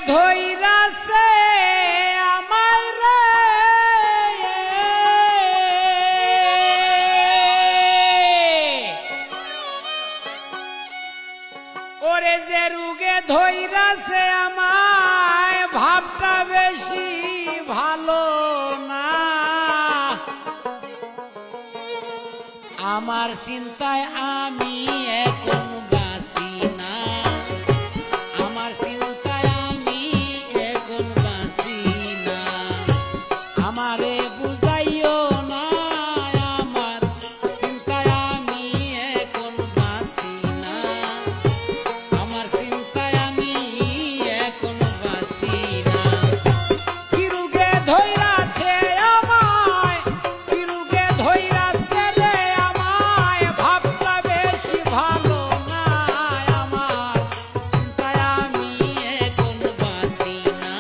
ধইরাছে আমায় রে ওরে যে রুগে ধইরাছে আমায় ভাবটা বেশি ভালো না আমার চিন্তায় আমি এখন বাঁচি না আমার চিন্তায় আমি এখন বাঁচি না আমারে বুঝাইও না আমার চিন্তায় আমি এখন বাঁচি না আমার চিন্তায় আমি এখন বাঁচি না কি রোগে ধইরাছে আমায় কি রোগে ধইরাছে রে আমায় ভাবটা বেশি ভালো না আমার চিন্তায় আমি এখন বাঁচি না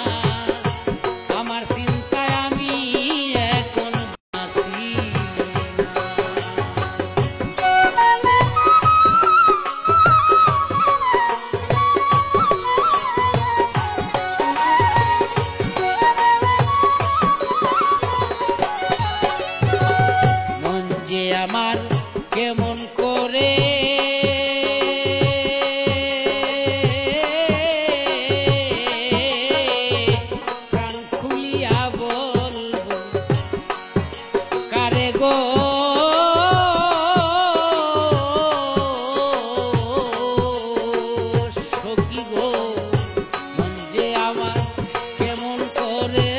আমার চিন্তায় আমি এখন বাঁচি মন যে আমার কেমন করে প্রাণ খুলিয়া বলবো কারে গো সখী গো মন যে আমার কেমন করে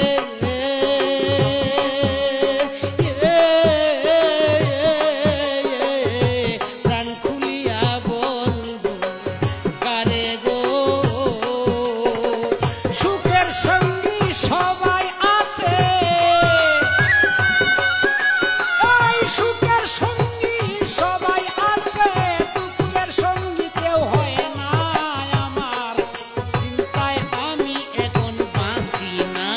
প্রাণ খুলিয়া বলবো কারে গো সুখের সঙ্গী সবাই আছে এই সুখের সঙ্গী সবাই আছে দুঃখের সঙ্গী কেউ হয় না আমার চিন্তায় আমি এখন বাঁচি না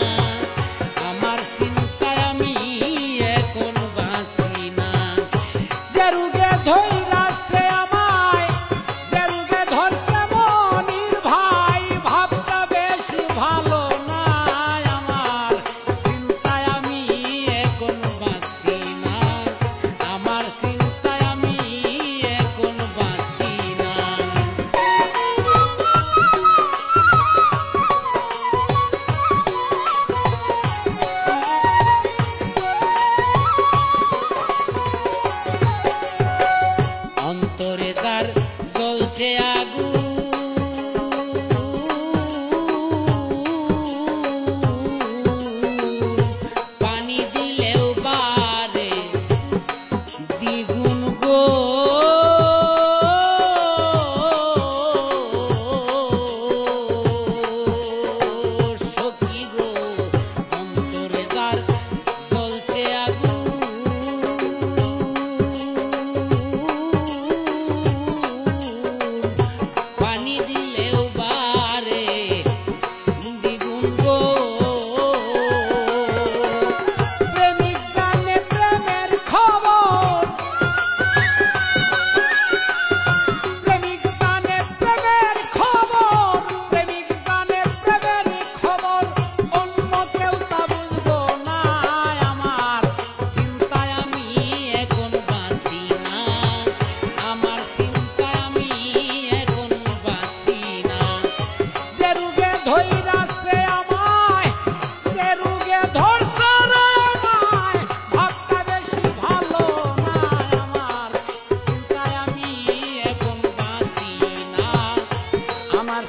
আমার চিন্তায় আমি এখন বাঁচি না যে রোগে ধইরাছে আমায় যে রোগে ধরছে মনির ভাই ভাবটা বেশি ভালো না আমার চিন্তায় আমি এখন বাঁচি না আমার চিন্তায় আমি এখন বাঁচি না অন্তরে তার জ্বলছে আগুন পানি দিলেও বারে দ্বিগুণ গো সখী গো অন্তরে তার জ্বলছে আগুন পানি দিলেও বারে দ্বিগুণ গো প্রেমিক জানে প্রেমের খবর প্রেমিক জানে প্রেমের খবর প্রেমিক জানে প্রেমের খবর অন্য কেউ তা বুঝবো না আমার চিন্তায় আমি এখন বাঁচি না আমার চিন্তায় আমি এখন বাঁচি না যে রোগে ধইরাছে আমায় যে রোগে ধরছে রে আমায় ভাবটা বেশি ভালো না আমার চিন্তায় আমি এখন বাঁচি না আমার